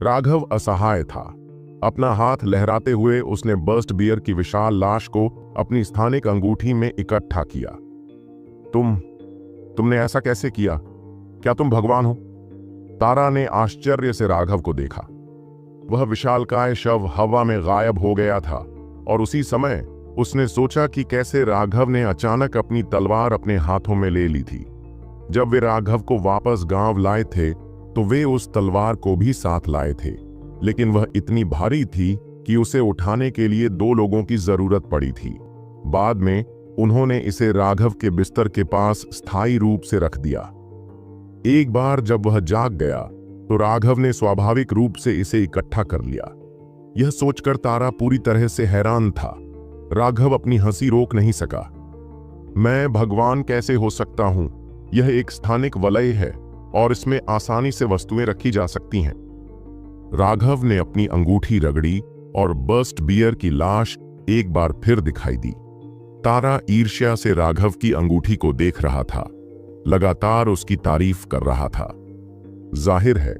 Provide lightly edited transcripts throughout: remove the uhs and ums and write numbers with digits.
राघव असहाय था। अपना हाथ लहराते हुए उसने बर्स्ट बियर की विशाल लाश को अपनी स्थानिक अंगूठी में इकट्ठा किया। तुमने ऐसा कैसे किया? क्या तुम भगवान हो? तारा ने आश्चर्य से राघव को देखा। वह विशालकाय शव हवा में गायब हो गया था और उसी समय उसने सोचा कि कैसे राघव ने अचानक अपनी तलवार अपने हाथों में ले ली थी। जब वे राघव को वापस गांव लाए थे तो वे उस तलवार को भी साथ लाए थे, लेकिन वह इतनी भारी थी कि उसे उठाने के लिए 2 लोगों की जरूरत पड़ी थी। बाद में उन्होंने इसे राघव के बिस्तर के पास स्थायी रूप से रख दिया। एक बार जब वह जाग गया तो राघव ने स्वाभाविक रूप से इसे इकट्ठा कर लिया। यह सोचकर तारा पूरी तरह से हैरान था। राघव अपनी हंसी रोक नहीं सका। मैं भगवान कैसे हो सकता हूं? यह एक स्थानिक वलय है और इसमें आसानी से वस्तुएं रखी जा सकती हैं। राघव ने अपनी अंगूठी रगड़ी और बर्स्ट बियर की लाश एक बार फिर दिखाई दी। तारा ईर्ष्या से राघव की अंगूठी को देख रहा था, लगातार उसकी तारीफ कर रहा था। जाहिर है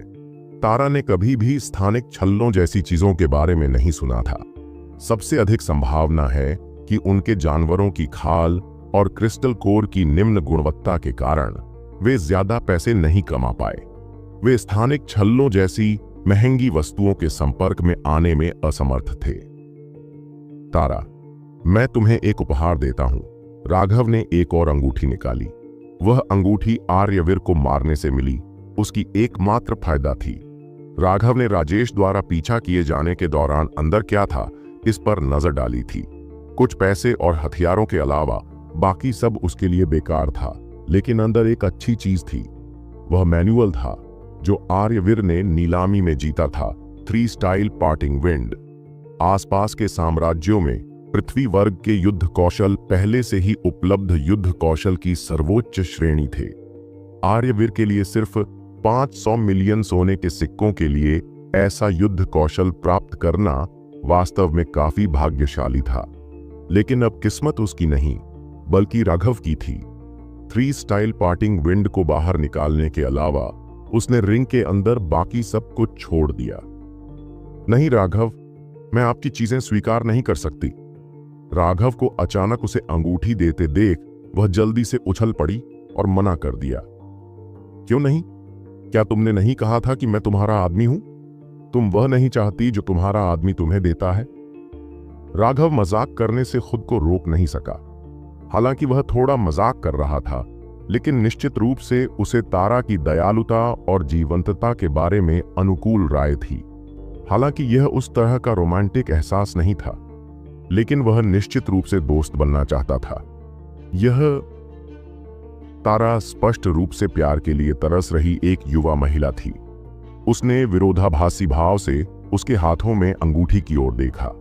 तारा ने कभी भी स्थानिक छल्लों जैसी चीजों के बारे में नहीं सुना था। सबसे अधिक संभावना है कि उनके जानवरों की खाल और क्रिस्टल कोर की निम्न गुणवत्ता के कारण वे ज्यादा पैसे नहीं कमा पाए। वे स्थानिक छल्लों जैसी महंगी वस्तुओं के संपर्क में आने में असमर्थ थे। तारा, मैं तुम्हें एक उपहार देता हूं। राघव ने एक और अंगूठी निकाली। वह अंगूठी आर्यवीर को मारने से मिली उसकी एकमात्र फायदा थी। राघव ने राजेश द्वारा पीछा किए जाने के दौरान अंदर क्या था इस पर नजर डाली थी। कुछ पैसे और हथियारों के अलावा बाकी सब उसके लिए बेकार था, लेकिन अंदर एक अच्छी चीज थी। वह मैनुअल था जो आर्यवीर ने नीलामी में जीता था, 3 स्टाइल पार्टिंग विंड। आसपास के साम्राज्यों में पृथ्वी वर्ग के युद्ध कौशल पहले से ही उपलब्ध युद्ध कौशल की सर्वोच्च श्रेणी थे। आर्यवीर के लिए सिर्फ 500 मिलियन सोने के सिक्कों के लिए ऐसा युद्ध कौशल प्राप्त करना वास्तव में काफी भाग्यशाली था। लेकिन अब किस्मत उसकी नहीं बल्कि राघव की थी। 3 स्टाइल पार्टिंग विंड को बाहर निकालने के अलावा उसने रिंग के अंदर बाकी सब कुछ छोड़ दिया। नहीं राघव, मैं आपकी चीजें स्वीकार नहीं कर सकती। राघव को अचानक उसे अंगूठी देते देख वह जल्दी से उछल पड़ी और मना कर दिया। क्यों नहीं? क्या तुमने नहीं कहा था कि मैं तुम्हारा आदमी हूं? तुम वह नहीं चाहती जो तुम्हारा आदमी तुम्हें देता है? राघव मजाक करने से खुद को रोक नहीं सका। हालांकि वह थोड़ा मजाक कर रहा था, लेकिन निश्चित रूप से उसे तारा की दयालुता और जीवंतता के बारे में अनुकूल राय थी। हालांकि यह उस तरह का रोमांटिक एहसास नहीं था, लेकिन वह निश्चित रूप से दोस्त बनना चाहता था। यह तारा स्पष्ट रूप से प्यार के लिए तरस रही एक युवा महिला थी। उसने विरोधाभासी भाव से उसके हाथों में अंगूठी की ओर देखा।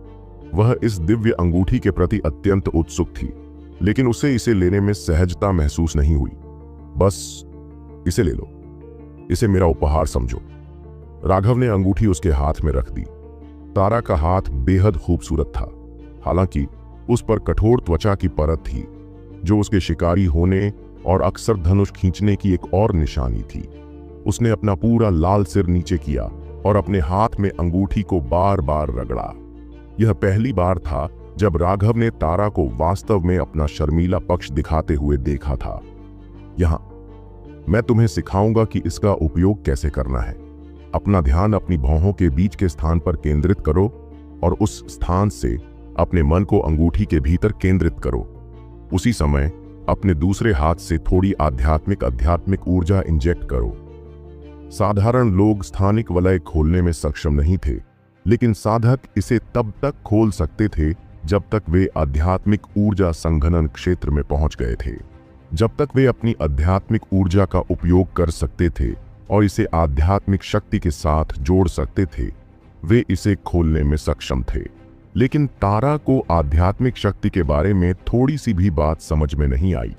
वह इस दिव्य अंगूठी के प्रति अत्यंत उत्सुक थी, लेकिन उसे इसे लेने में सहजता महसूस नहीं हुई। बस इसे ले लो, इसे मेरा उपहार समझो। राघव ने अंगूठी उसके हाथ में रख दी। तारा का हाथ बेहद खूबसूरत था, हालांकि उस पर कठोर त्वचा की परत थी जो उसके शिकारी होने और अक्सर धनुष खींचने की एक और निशानी थी। उसने अपना पूरा लाल सिर नीचे किया और अपने हाथ में अंगूठी को बार बार रगड़ा। यह पहली बार था जब राघव ने तारा को वास्तव में अपना शर्मीला पक्ष दिखाते हुए देखा था। यहां मैं तुम्हें सिखाऊंगा कि इसका उपयोग कैसे करना है। अपना ध्यान अपनी भौहों के बीच के स्थान पर केंद्रित करो और उस स्थान से अपने मन को अंगूठी के भीतर केंद्रित करो। उसी समय अपने दूसरे हाथ से थोड़ी आध्यात्मिक ऊर्जा इंजेक्ट करो। साधारण लोग स्थानिक वलय खोलने में सक्षम नहीं थे, लेकिन साधक इसे तब तक खोल सकते थे जब तक वे आध्यात्मिक ऊर्जा संघनन क्षेत्र में पहुंच गए थे। जब तक वे अपनी आध्यात्मिक ऊर्जा का उपयोग कर सकते थे और इसे आध्यात्मिक शक्ति के साथ जोड़ सकते थे, वे इसे खोलने में सक्षम थे। लेकिन तारा को आध्यात्मिक शक्ति के बारे में थोड़ी सी भी बात समझ में नहीं आई।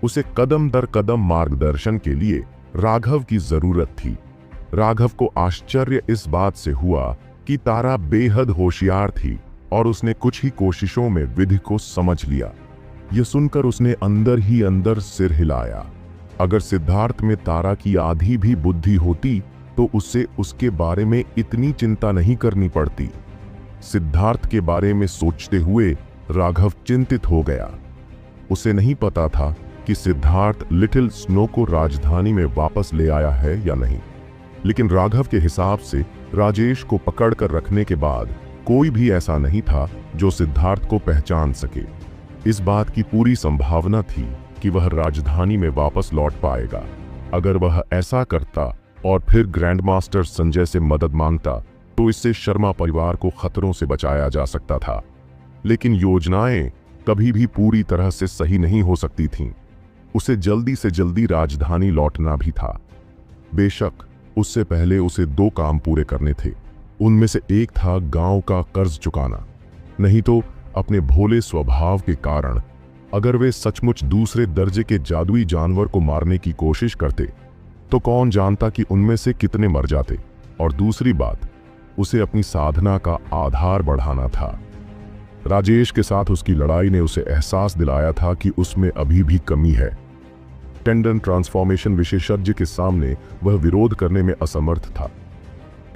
उसे कदम दर कदम मार्गदर्शन के लिए राघव की जरूरत थी। राघव को आश्चर्य इस बात से हुआ कि तारा बेहद होशियार थी और उसने कुछ ही कोशिशों में विधि को समझ लिया। यह सुनकर उसने अंदर ही अंदर सिर हिलाया। अगर सिद्धार्थ में तारा की आधी भी बुद्धि होती तो उससे उसके बारे में इतनी चिंता नहीं करनी पड़ती। सिद्धार्थ के बारे में सोचते हुए राघव चिंतित हो गया। उसे नहीं पता था कि सिद्धार्थ लिटिल स्नो को राजधानी में वापस ले आया है या नहीं, लेकिन राघव के हिसाब से राजेश को पकड़कर रखने के बाद कोई भी ऐसा नहीं था जो सिद्धार्थ को पहचान सके। इस बात की पूरी संभावना थी कि वह राजधानी में वापस लौट पाएगा। अगर वह ऐसा करता और फिर ग्रैंड मास्टर संजय से मदद मांगता तो इससे शर्मा परिवार को खतरों से बचाया जा सकता था। लेकिन योजनाएं कभी भी पूरी तरह से सही नहीं हो सकती थीं। उसे जल्दी से जल्दी राजधानी लौटना भी था। बेशक उससे पहले उसे 2 काम पूरे करने थे। उनमें से एक था गांव का कर्ज चुकाना। नहीं तो अपने भोले स्वभाव के कारण अगर वे सचमुच दूसरे दर्जे के जादुई जानवर को मारने की कोशिश करते तो कौन जानता कि उनमें से कितने मर जाते। और दूसरी बात, उसे अपनी साधना का आधार बढ़ाना था। राजेश के साथ उसकी लड़ाई ने उसे एहसास दिलाया था कि उसमें अभी भी कमी है। टेंडन ट्रांसफॉर्मेशन विशेषज्ञ के सामने वह विरोध करने में असमर्थ था।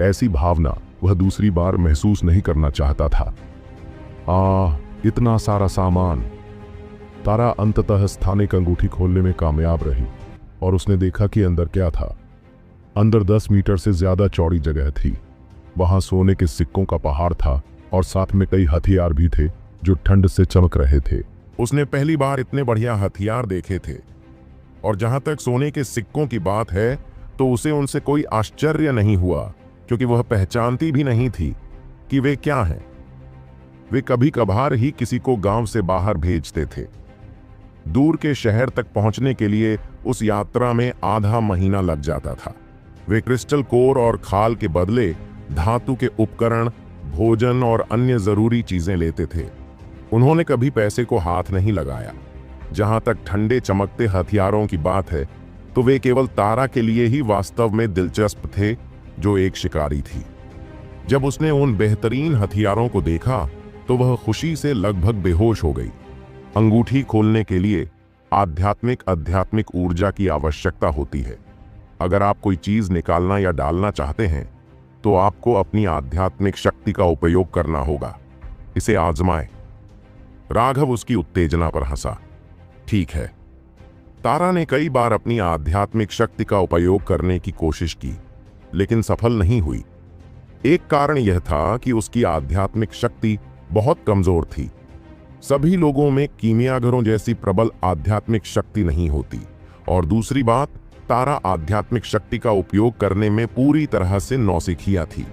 ऐसी भावना वह दूसरी बार महसूस नहीं करना चाहता था। इतना सारा सामान। तारा अंततः स्थानिक अंगूठी खोलने में कामयाब रही और उसने देखा कि अंदर क्या था। अंदर 10 मीटर से ज्यादा चौड़ी जगह थी। वहां सोने के सिक्कों का पहाड़ था और साथ में कई हथियार भी थे जो ठंड से चमक रहे थे। उसने पहली बार इतने बढ़िया हथियार देखे थे। और जहां तक सोने के सिक्कों की बात है तो उसे उनसे कोई आश्चर्य नहीं हुआ, क्योंकि वह पहचानती भी नहीं थी कि वे क्या हैं। वे कभी कभार ही किसी को गांव से बाहर भेजते थे। दूर के शहर तक पहुंचने के लिए उस यात्रा में आधा महीना लग जाता था। वे क्रिस्टल कोर और खाल के बदले धातु के उपकरण, भोजन और अन्य जरूरी चीजें लेते थे। उन्होंने कभी पैसे को हाथ नहीं लगाया। जहां तक ठंडे चमकते हथियारों की बात है तो वे केवल तारा के लिए ही वास्तव में दिलचस्प थे, जो एक शिकारी थी। जब उसने उन बेहतरीन हथियारों को देखा तो वह खुशी से लगभग बेहोश हो गई। अंगूठी खोलने के लिए आध्यात्मिक ऊर्जा की आवश्यकता होती है। अगर आप कोई चीज निकालना या डालना चाहते हैं तो आपको अपनी आध्यात्मिक शक्ति का उपयोग करना होगा। इसे आजमाएं। राघव उसकी उत्तेजना पर हंसा। ठीक है। तारा ने कई बार अपनी आध्यात्मिक शक्ति का उपयोग करने की कोशिश की, लेकिन सफल नहीं हुई। एक कारण यह था कि उसकी आध्यात्मिक शक्ति बहुत कमजोर थी। सभी लोगों में कीमियागरों जैसी प्रबल आध्यात्मिक शक्ति नहीं होती। और दूसरी बात, तारा आध्यात्मिक शक्ति का उपयोग करने में पूरी तरह से नौसिखिया थी।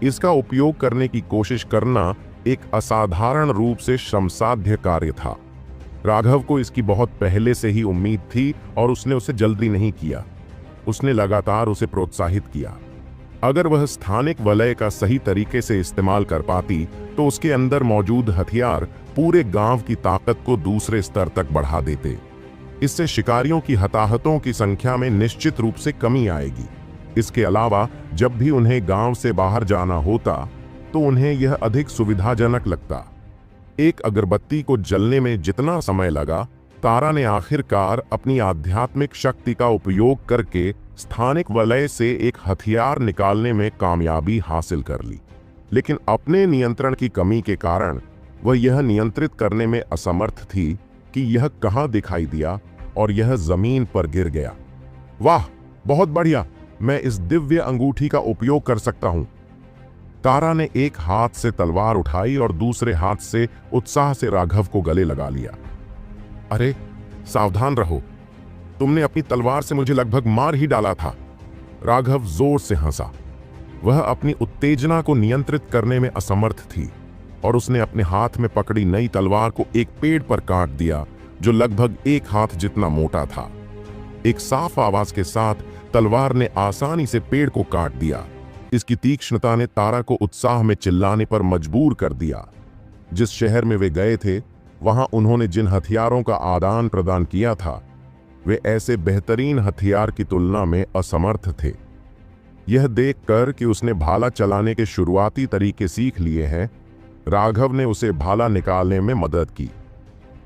इसका उपयोग करने की कोशिश करना एक असाधारण रूप से श्रमसाध्य कार्य था। राघव को इसकी बहुत पहले से ही उम्मीद थी और उसने उसे जल्दी नहीं किया। उसने लगातार उसे प्रोत्साहित किया। अगर वह स्थानिक वलय का सही तरीके से इस्तेमाल कर पाती तो उसके अंदर मौजूद हथियार पूरे गांव की ताकत को दूसरे स्तर तक बढ़ा देते। इससे शिकारियों की हताहतों की संख्या में निश्चित रूप से कमी आएगी। इसके अलावा जब भी उन्हें गांव से बाहर जाना होता तो उन्हें यह अधिक सुविधाजनक लगता। एक अगरबत्ती को जलने में जितना समय लगा, तारा ने आखिरकार अपनी आध्यात्मिक शक्ति का उपयोग करके स्थानिक वलय से एक हथियार निकालने में कामयाबी हासिल कर ली। लेकिन अपने नियंत्रण की कमी के कारण वह यह नियंत्रित करने में असमर्थ थी कि यह कहां दिखाई दिया और यह जमीन पर गिर गया। वाह, बहुत बढ़िया, मैं इस दिव्य अंगूठी का उपयोग कर सकता हूं। तारा ने एक हाथ से तलवार उठाई और दूसरे हाथ से उत्साह से राघव को गले लगा लिया। अरे सावधान रहो, तुमने अपनी तलवार से मुझे लगभग मार ही डाला था। राघव जोर से हंसा। वह अपनी उत्तेजना को नियंत्रित करने में असमर्थ थी और उसने अपने हाथ में पकड़ी नई तलवार को एक पेड़ पर काट दिया जो लगभग एक हाथ जितना मोटा था। एक साफ आवाज के साथ तलवार ने आसानी से पेड़ को काट दिया। इसकी तीक्ष्णता ने तारा को उत्साह में चिल्लाने पर मजबूर कर दिया। जिस शहर में वे गए थे वहां उन्होंने जिन हथियारों का आदान प्रदान किया था वे ऐसे बेहतरीन हथियार की तुलना में असमर्थ थे। यह देखकर कि उसने भाला चलाने के शुरुआती तरीके सीख लिए हैं, राघव ने उसे भाला निकालने में मदद की।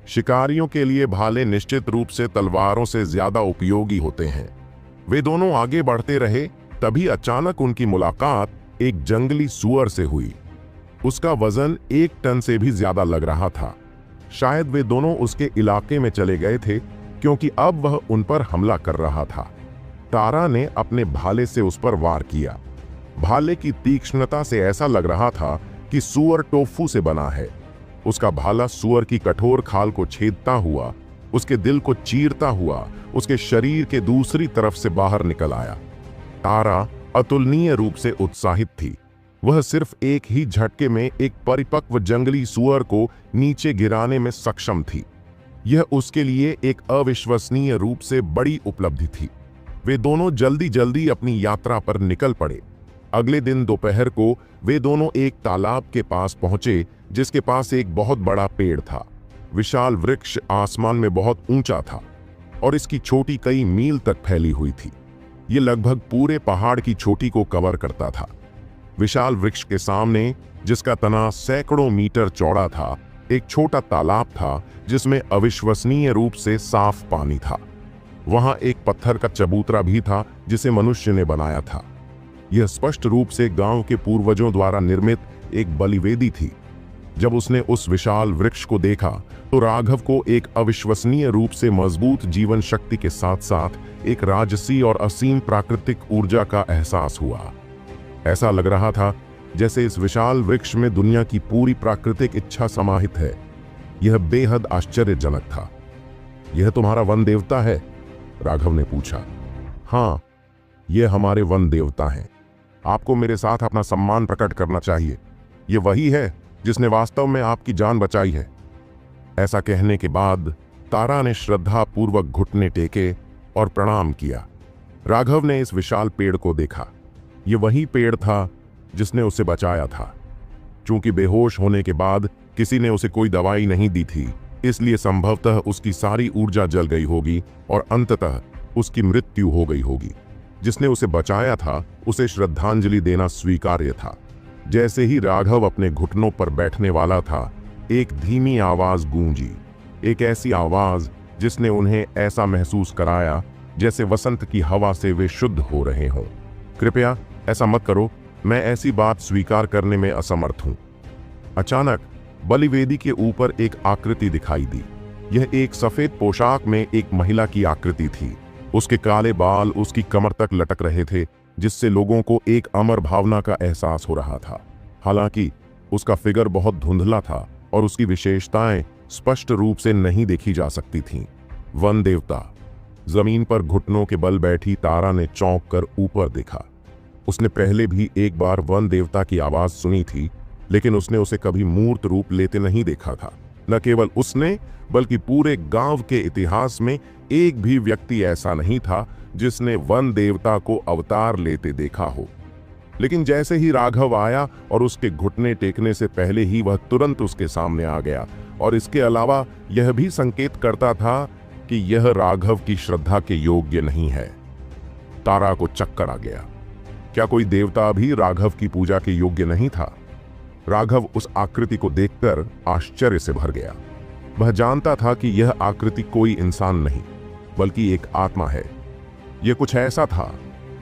शिकारियों के लिए भाले निश्चित रूप से तलवारों से ज्यादा उपयोगी होते हैं। वे दोनों आगे बढ़ते रहे तभी अचानक उनकी मुलाकात एक जंगली सूअर से हुई। उसका वजन 1 टन से भी ज्यादा लग रहा था। शायद वे दोनों उसके इलाके में चले गए थे, क्योंकि अब वह उन पर हमला कर रहा था। तारा ने अपने भाले से उस पर वार किया। भाले की तीक्ष्णता से ऐसा लग रहा था कि सूअर टोफू से बना है। उसका भाला सूअर की कठोर खाल को छेदता हुआ, उसके दिल को चीरता हुआ, उसके शरीर के दूसरी तरफ से बाहर निकल आया। तारा अतुलनीय रूप से उत्साहित थी। वह सिर्फ एक ही झटके में एक परिपक्व जंगली सूअर को नीचे गिराने में सक्षम थी। यह उसके लिए एक अविश्वसनीय रूप से बड़ी उपलब्धि थी। वे दोनों जल्दी जल्दी अपनी यात्रा पर निकल पड़े। अगले दिन दोपहर को वे दोनों एक तालाब के पास पहुंचे, जिसके पास एक बहुत बड़ा पेड़ था। विशाल वृक्ष आसमान में बहुत ऊंचा था और इसकी चोटी कई मील तक फैली हुई थी। ये लगभग पूरे पहाड़ की चोटी को कवर करता था। विशाल वृक्ष के सामने, जिसका तना सैकड़ों मीटर चौड़ा था, एक छोटा तालाब था जिसमें अविश्वसनीय रूप से साफ पानी था। वहां एक पत्थर का चबूतरा भी था जिसे मनुष्य ने बनाया था। यह स्पष्ट रूप से गांव के पूर्वजों द्वारा निर्मित एक बलिवेदी थी। जब उसने उस विशाल वृक्ष को देखा तो राघव को एक अविश्वसनीय रूप से मजबूत जीवन शक्ति के साथ साथ एक राजसी और असीम प्राकृतिक ऊर्जा का एहसास हुआ। ऐसा लग रहा था जैसे इस विशाल वृक्ष में दुनिया की पूरी प्राकृतिक इच्छा समाहित है। यह बेहद आश्चर्यजनक था। यह तुम्हारा वन देवता है? राघव ने पूछा। हाँ, यह हमारे वन देवता हैं। आपको मेरे साथ अपना सम्मान प्रकट करना चाहिए। यह वही है जिसने वास्तव में आपकी जान बचाई है। ऐसा कहने के बाद तारा ने श्रद्धापूर्वक घुटने टेके और प्रणाम किया। राघव ने इस विशाल पेड़ को देखा। यह वही पेड़ था जिसने उसे बचाया था। चूंकि बेहोश होने के बाद किसी ने उसे कोई दवाई नहीं दी थी, इसलिए संभवतः उसकी सारी ऊर्जा जल गई होगी और अंततः उसकी मृत्यु हो गई होगी। जिसने उसे बचाया था उसे श्रद्धांजलि देना स्वीकार्य था। जैसे ही राघव अपने घुटनों पर बैठने वाला था, एक धीमी आवाज गूंजी। एक ऐसी आवाज जिसने उन्हें ऐसा महसूस कराया जैसे वसंत की हवा से वे शुद्ध हो रहे हों। कृपया ऐसा मत करो, मैं ऐसी बात स्वीकार करने में असमर्थ हूं। अचानक बलिवेदी के ऊपर एक आकृति दिखाई दी। यह एक सफेद पोशाक में एक महिला की आकृति थी। उसके काले बाल उसकी कमर तक लटक रहे थे, जिससे लोगों को एक अमर भावना का एहसास हो रहा था। हालांकि उसका फिगर बहुत धुंधला था और उसकी विशेषताएं स्पष्ट रूप से नहीं देखी जा सकती थीं। वन देवता। जमीन पर घुटनों के बल बैठी तारा ने चौंक कर ऊपर देखा। उसने पहले भी एक बार वन देवता की आवाज सुनी थी, लेकिन उसने उसे कभी मूर्त रूप लेते नहीं देखा था। न केवल उसने, बल्कि पूरे गांव के इतिहास में एक भी व्यक्ति ऐसा नहीं था जिसने वन देवता को अवतार लेते देखा हो। लेकिन जैसे ही राघव आया और उसके घुटने टेकने से पहले ही वह तुरंत उसके सामने आ गया, और इसके अलावा यह भी संकेत करता था कि यह राघव की श्रद्धा के योग्य नहीं है। तारा को चक्कर आ गया। क्या कोई देवता भी राघव की पूजा के योग्य नहीं था? राघव उस आकृति को देखकर आश्चर्य से भर गया। वह जानता था कि यह आकृति कोई इंसान नहीं, बल्कि एक आत्मा है। यह कुछ ऐसा था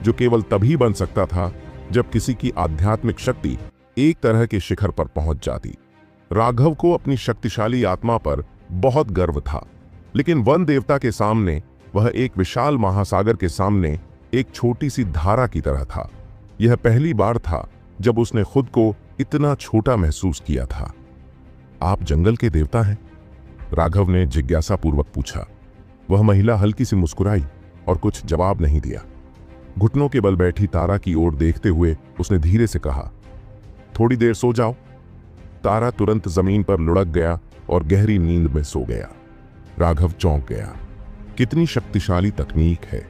जो केवल तभी बन सकता था जब किसी की आध्यात्मिक शक्ति एक तरह के शिखर पर पहुंच जाती। राघव को अपनी शक्तिशाली आत्मा पर बहुत गर्व था, लेकिन वन देवता के सामने वह एक विशाल महासागर के सामने एक छोटी सी धारा की तरह था। यह पहली बार था जब उसने खुद को इतना छोटा महसूस किया था। आप जंगल के देवता हैं? राघव ने जिज्ञासापूर्वक पूछा। वह महिला हल्की सी मुस्कुराई और कुछ जवाब नहीं दिया। घुटनों के बल बैठी तारा की ओर देखते हुए उसने धीरे से कहा, थोड़ी देर सो जाओ। तारा तुरंत जमीन पर लुढ़क गया और गहरी नींद में सो गया। राघव चौंक गया। कितनी शक्तिशाली तकनीक है।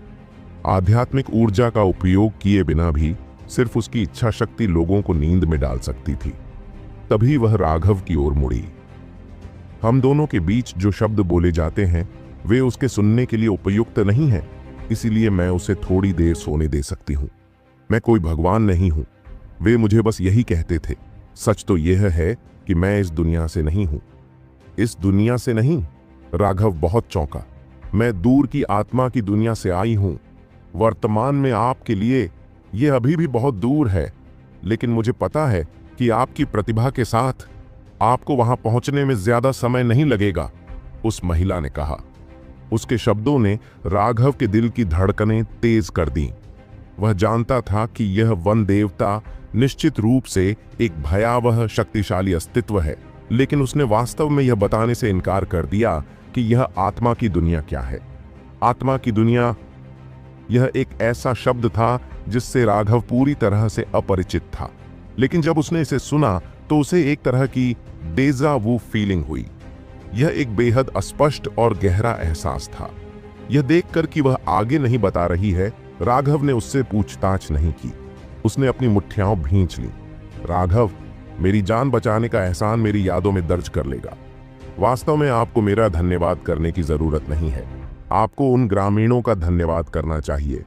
आध्यात्मिक ऊर्जा का उपयोग किए बिना भी सिर्फ उसकी इच्छा शक्ति लोगों को नींद में डाल सकती थी। तभी वह राघव की ओर मुड़ी। हम दोनों के बीच जो शब्द बोले जाते हैं वे उसके सुनने के लिए उपयुक्त नहीं हैं, इसीलिए मैं उसे थोड़ी देर सोने दे सकती हूँ। मैं कोई भगवान नहीं हूँ। वे मुझे बस यही कहते थे। सच तो यह है कि मैं इस दुनिया से नहीं हूँ। इस दुनिया से नहीं? राघव बहुत चौंका। मैं दूर की आत्मा की दुनिया से आई हूँ। वर्तमान में आपके लिए ये अभी भी बहुत दूर है, लेकिन मुझे पता है कि आपकी प्रतिभा के साथ आपको वहां पहुंचने में ज्यादा समय नहीं लगेगा, उस महिला ने कहा। उसके शब्दों ने राघव के दिल की धड़कनें तेज कर दी। वह जानता था कि यह वन देवता निश्चित रूप से एक भयावह शक्तिशाली अस्तित्व है, लेकिन उसने वास्तव में यह बताने से इनकार कर दिया कि यह आत्मा की दुनिया क्या है। आत्मा की दुनिया, यह एक ऐसा शब्द था जिससे राघव पूरी तरह से अपरिचित था, लेकिन जब उसने इसे सुना तो उसे एक तरह की डेजा वू फीलिंग हुई। यह एक बेहद अस्पष्ट और गहरा एहसास था। यह देखकर कि वह आगे नहीं बता रही है, राघव ने उससे पूछताछ नहीं की। उसने अपनी मुट्ठियां भींच ली। राघव, मेरी जान बचाने का एहसान मेरी यादों में दर्ज कर लेगा। वास्तव में आपको मेरा धन्यवाद करने की जरूरत नहीं है। आपको उन ग्रामीणों का धन्यवाद करना चाहिए।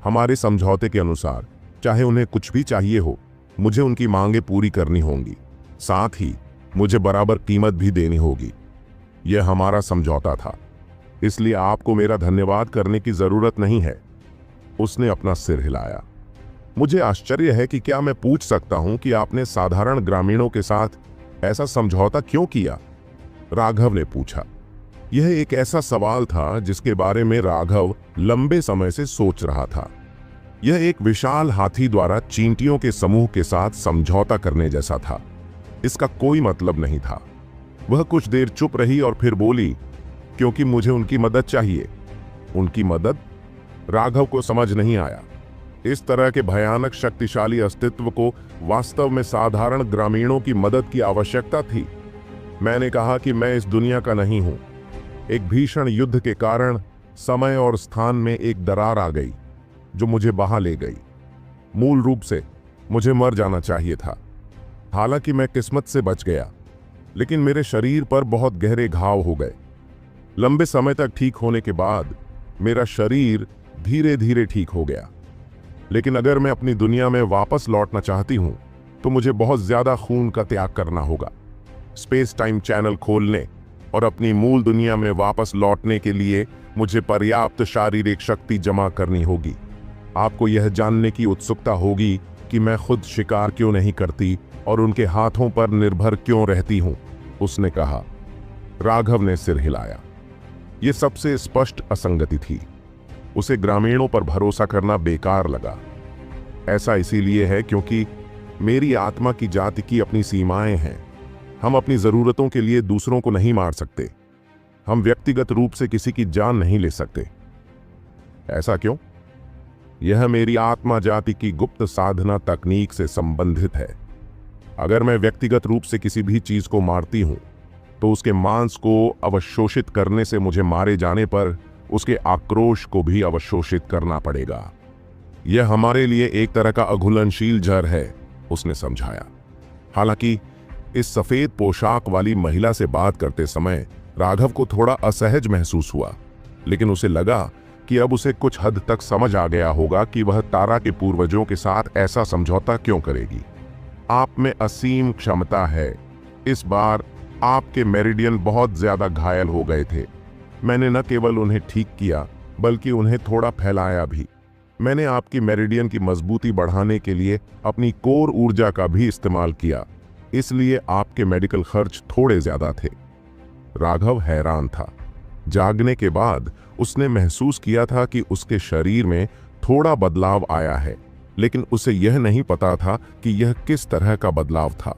हमारे समझौते के अनुसार चाहे उन्हें कुछ भी चाहिए हो, मुझे उनकी मांगें पूरी करनी होंगी। साथ ही मुझे बराबर कीमत भी देनी होगी। यह हमारा समझौता था, इसलिए आपको मेरा धन्यवाद करने की जरूरत नहीं है। उसने अपना सिर हिलाया। मुझे आश्चर्य है कि क्या मैं पूछ सकता हूं कि आपने साधारण ग्रामीणों के साथ ऐसा समझौता क्यों किया? राघव ने पूछा। यह एक ऐसा सवाल था जिसके बारे में राघव लंबे समय से सोच रहा था। यह एक विशाल हाथी द्वारा चींटियों के समूह के साथ समझौता करने जैसा था। इसका कोई मतलब नहीं था। वह कुछ देर चुप रही और फिर बोली, क्योंकि मुझे उनकी मदद चाहिए। उनकी मदद? राघव को समझ नहीं आया। इस तरह के भयानक शक्तिशाली अस्तित्व को वास्तव में साधारण ग्रामीणों की मदद की आवश्यकता थी। मैंने कहा कि मैं इस दुनिया का नहीं हूं। एक भीषण युद्ध के कारण समय और स्थान में एक दरार आ गई जो मुझे बहा ले गई। मूल रूप से मुझे मर जाना चाहिए था। हालांकि मैं किस्मत से बच गया, लेकिन मेरे शरीर पर बहुत गहरे घाव हो गए। लंबे समय तक ठीक होने के बाद मेरा शरीर धीरे धीरे ठीक हो गया। लेकिन अगर मैं अपनी दुनिया में वापस लौटना चाहती हूं तो मुझे बहुत ज्यादा खून का त्याग करना होगा। स्पेस टाइम चैनल खोलने और अपनी मूल दुनिया में वापस लौटने के लिए मुझे पर्याप्त शारीरिक शक्ति जमा करनी होगी। आपको यह जानने की उत्सुकता होगी कि मैं खुद शिकार क्यों नहीं करती और उनके हाथों पर निर्भर क्यों रहती हूं, उसने कहा। राघव ने सिर हिलाया। यह सबसे स्पष्ट असंगति थी। उसे ग्रामीणों पर भरोसा करना बेकार लगा। ऐसा इसीलिए है क्योंकि मेरी आत्मा की जाति की अपनी सीमाएं हैं। हम अपनी जरूरतों के लिए दूसरों को नहीं मार सकते। हम व्यक्तिगत रूप से किसी की जान नहीं ले सकते। ऐसा क्यों? यह मेरी आत्मा जाति की गुप्त साधना तकनीक से संबंधित है। अगर मैं व्यक्तिगत रूप से किसी भी चीज को मारती हूं तो उसके मांस को अवशोषित करने से मुझे मारे जाने पर उसके आक्रोश को भी अवशोषित करना पड़ेगा। यह हमारे लिए एक तरह का अघुलनशील जहर है, उसने समझाया। हालांकि इस सफेद पोशाक वाली महिला से बात करते समय राघव को थोड़ा असहज महसूस हुआ, लेकिन उसे लगा कि अब उसे कुछ हद तक समझ आ गया होगा कि वह तारा के पूर्वजों के साथ ऐसा समझौता क्यों करेगी। आप में असीम क्षमता है। इस बार आपके मेरिडियन बहुत ज्यादा घायल हो गए थे। मैंने न केवल उन्हें ठीक किया बल्कि उन्हें थोड़ा फैलाया भी। मैंने आपकी मेरिडियन की मजबूती बढ़ाने के लिए अपनी कोर ऊर्जा का भी इस्तेमाल किया, इसलिए आपके मेडिकल खर्च थोड़े ज्यादा थे। राघव हैरान था। जागने के बाद उसने महसूस किया था कि उसके शरीर में थोड़ा बदलाव आया है, लेकिन उसे यह नहीं पता था कि यह किस तरह का बदलाव था।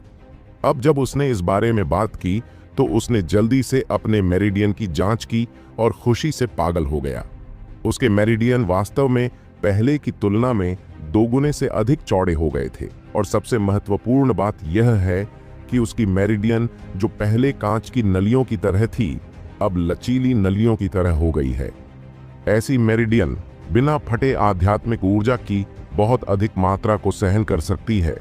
अब जब उसने इस बारे में बात की तो उसने जल्दी से अपने मेरिडियन की जांच की और खुशी से पागल हो गया। उसके मेरिडियन वास्तव में पहले की तुलना में दोगुने से अधिक चौड़े हो गए थे, और सबसे महत्वपूर्ण बात यह है कि उसकी मेरिडियन जो पहले कांच की नलियों की तरह थी अब लचीली नलियों की तरह हो गई है। ऐसी मेरिडियन बिना फटे आध्यात्मिक ऊर्जा की बहुत अधिक मात्रा को सहन कर सकती है।